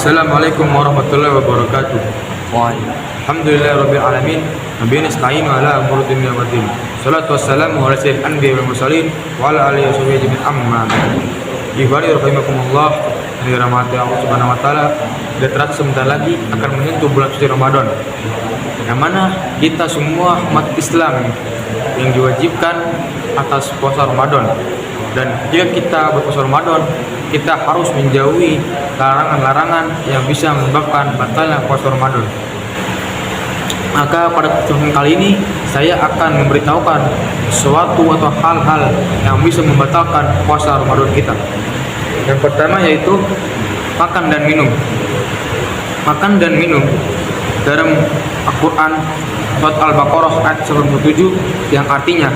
Assalamualaikum warahmatullahi wabarakatuh. Alhamdulillahirabbil alamin. Nabiyina nasta'inu ala umuri dunya waddin. Shalatu wassalamu ala sayyidil anbiya'i wal mursalin wa ala alihi washabihi ajmain amma ba'd. Ikhwani rahimakumullah, ini rahmati Allah Subhanahu wa taala. Sudah terasa sebentar lagi akan menyentuh bulan suci Ramadan, yang mana kita semua umat Islam yang diwajibkan atas puasa Ramadan. Dan jika kita berpuasa Ramadan, kita harus menjauhi larangan-larangan yang bisa menyebabkan batalnya puasa Ramadan. Maka pada kesempatan kali ini saya akan memberitahukan sesuatu atau hal-hal yang bisa membatalkan puasa Ramadan kita. Yang pertama yaitu makan dan minum. Makan dan minum dalam Al-Quran surat Al-Baqarah ayat 97 yang artinya,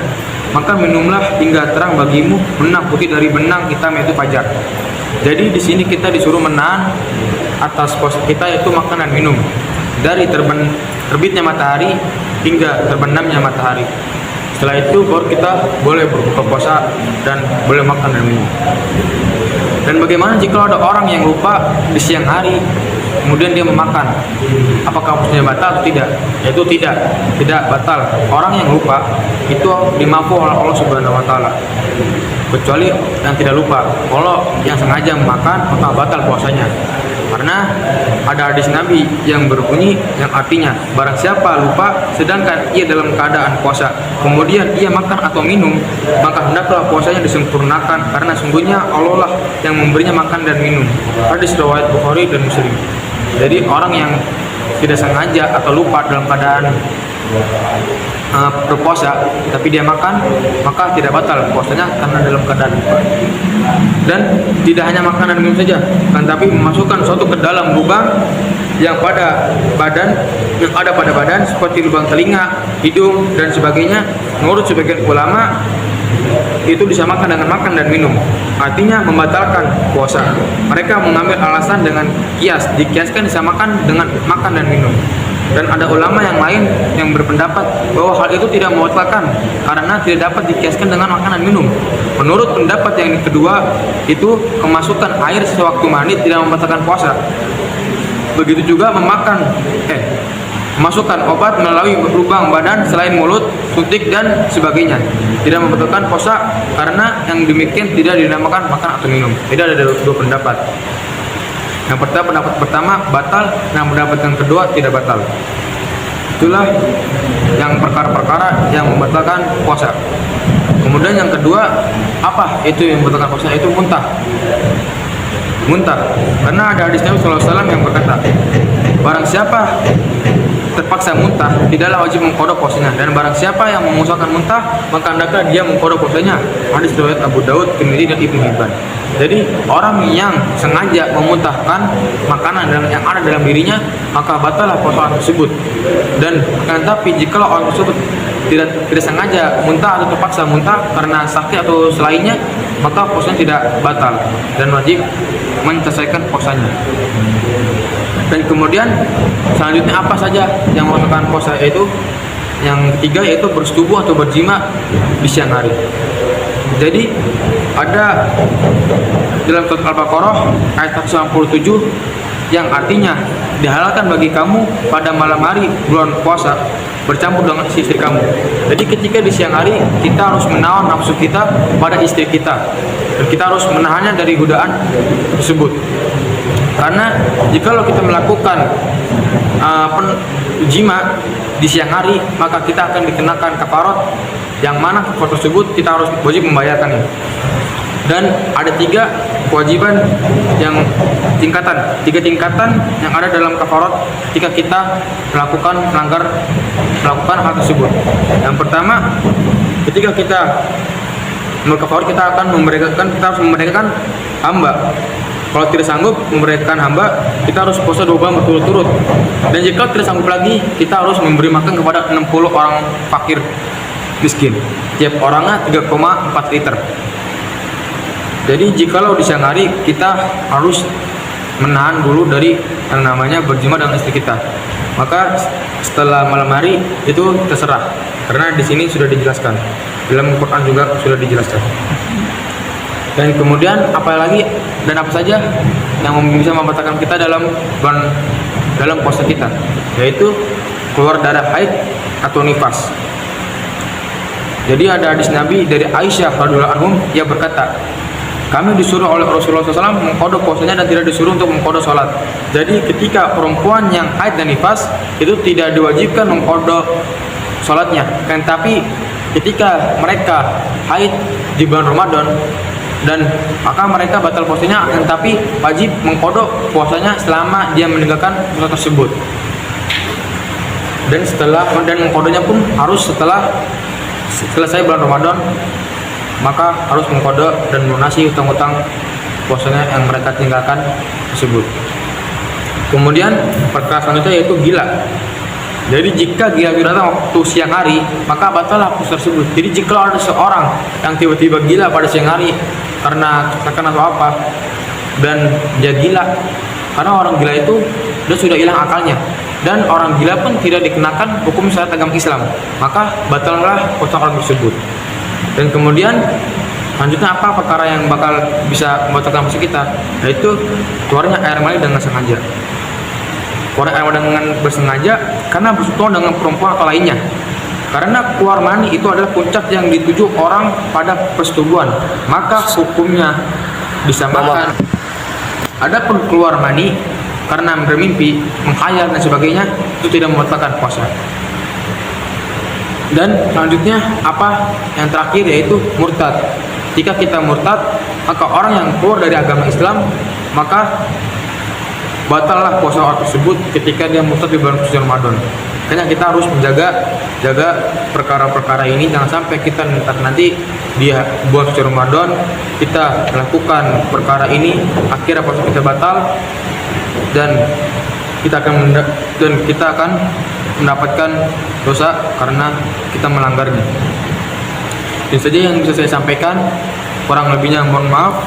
maka minumlah hingga terang bagimu benang putih dari benang hitam yaitu fajar. Jadi di sini kita disuruh menahan atas puasa kita yaitu makan dan minum dari terbitnya matahari hingga terbenamnya matahari. Setelah itu baru kita boleh berbuka puasa dan boleh makan dan minum. Dan bagaimana jika ada orang yang lupa di siang hari kemudian dia memakan, apakah puasanya batal atau tidak? Yaitu tidak batal. Orang yang lupa itu dimaafkan oleh Allah Subhanahu wa taala, kecuali yang tidak lupa. Kalau yang sengaja memakan maka batal puasanya. Karena ada hadis Nabi yang berbunyi yang artinya, barang siapa lupa sedangkan ia dalam keadaan puasa kemudian ia makan atau minum, maka hendaklah puasanya disempurnakan, karena sungguhnya Allah lah yang memberinya makan dan minum. Hadis riwayat Bukhari dan Muslim. Jadi orang yang tidak sengaja atau lupa dalam keadaan berpuasa tapi dia makan, maka tidak batal puasanya karena dalam keadaan lupa. Dan tidak hanya makan dan minum saja, kan tapi memasukkan sesuatu ke dalam lubang yang ada pada badan seperti lubang telinga, hidung dan sebagainya. Menurut sebagian ulama itu disamakan dengan makan dan minum, artinya membatalkan puasa. Mereka mengambil alasan dengan dikiaskan disamakan dengan makan dan minum. Dan ada ulama yang lain yang berpendapat bahwa hal itu tidak membatalkan karena tidak dapat dikiaskan dengan makanan minum. Menurut pendapat yang kedua, itu kemasukan air sewaktu mandi tidak membatalkan puasa. Begitu juga memasukkan obat melalui lubang badan selain mulut, suntik dan sebagainya tidak membatalkan puasa, karena yang demikian tidak dinamakan makan atau minum. Tidak ada dua pendapat. Yang pertama, pendapat pertama batal, dan pendapat yang kedua tidak batal. Itulah yang perkara-perkara yang membatalkan puasa. Kemudian yang kedua, apa itu yang membatalkan puasa? Itu muntah. Karena ada hadis Nabi SAW yang berkata, barang siapa terpaksa muntah tidaklah wajib mengqada puasanya, dan barang siapa yang mengusahakan muntah maka hendaklah dia mengqada puasanya. Hadis riwayat Abu Daud, Tirmidzi dan Ibnu Hibban. Jadi orang yang sengaja memuntahkan makanan yang ada dalam dirinya maka batallah puasa tersebut. Dan tetapi jika orang tersebut tidak sengaja muntah atau terpaksa muntah karena sakit atau selainnya, maka puasanya tidak batal dan wajib menyelesaikan puasanya. Dan kemudian selanjutnya apa saja yang membatalkan puasa, yaitu yang ketiga yaitu bersetubuh atau berjima di siang hari. Jadi ada dalam surat Al-Baqarah ayat 197 yang artinya dihalalkan bagi kamu pada malam hari bulan puasa bercampur dengan istri kamu. Jadi ketika di siang hari kita harus menahan nafsu kita pada istri kita, dan kita harus menahannya dari godaan tersebut. Karena jikalau kita melakukan jima di siang hari, maka kita akan dikenakan kafarat, yang mana kafarat tersebut kita harus wajib membayarkannya. Dan ada tiga kewajiban yang tiga tingkatan yang ada dalam kafarat jika kita melakukan hal tersebut. Yang pertama, ketika kita berkafarat kita harus memerdekakan hamba. Kalau tidak sanggup memerdekakan hamba, kita harus puasa 2 bulan berturut-turut. Dan jika tidak sanggup lagi, kita harus memberi makan kepada 60 orang fakir miskin, tiap orangnya 3,4 liter. Jadi jikalau di siang hari kita harus menahan dulu dari yang namanya berjima dengan istri kita, maka setelah malam hari itu terserah, karena di sini sudah dijelaskan, dalam Quran juga sudah dijelaskan. Dan kemudian apa saja yang bisa membatalkan kita dalam puasa kita, yaitu keluar darah haid atau nifas. Jadi ada hadis Nabi dari Aisyah radhiyallahu anha, ia berkata, kami disuruh oleh Rasulullah SAW mengqada puasanya dan tidak disuruh untuk mengqada sholat. Jadi ketika perempuan yang haid dan nifas itu tidak diwajibkan mengqada sholatnya, kan? Tapi ketika mereka haid di bulan Ramadan dan maka mereka batal puasanya, akan tapi wajib mengqada puasanya selama dia meninggalkan puasa tersebut. Dan mengqadanya pun harus setelah selesai bulan Ramadan, maka harus mengqada dan melunasi hutang-hutang puasanya yang mereka tinggalkan tersebut. Kemudian perkara selanjutnya yaitu gila. Jadi jika gila datang waktu siang hari, maka batallah puasa tersebut. Jadi jika ada seorang yang tiba-tiba gila pada siang hari karena kecelakaan atau apa, dan dia gila, karena orang gila itu dia sudah hilang akalnya, dan orang gila pun tidak dikenakan hukum syariat agama Islam, maka batallah puasa orang tersebut. Dan kemudian lanjutnya apa perkara yang bakal bisa membatalkan puasa kita, yaitu keluarnya air mani dengan sengaja. Keluar air mani dengan bersengaja karena bersentuhan dengan perempuan atau lainnya. Karena keluar mani itu adalah puncak yang dituju orang pada persetubuhan, maka hukumnya disamakan. Adapun keluar mani karena bermimpi, menghayal dan sebagainya, itu tidak membatalkan puasa. Dan selanjutnya apa yang terakhir, yaitu murtad. Jika kita murtad, maka orang yang keluar dari agama Islam, maka batallah puasa orang tersebut ketika dia murtad di bulan suci Ramadan. Makanya kita harus jaga perkara-perkara ini, jangan sampai kita nanti dia bulan suci Ramadan kita melakukan perkara ini, akhirnya puasa kita batal dan kita akan mendapatkan dosa karena kita melanggarnya. Itu saja yang bisa saya sampaikan, kurang lebihnya mohon maaf.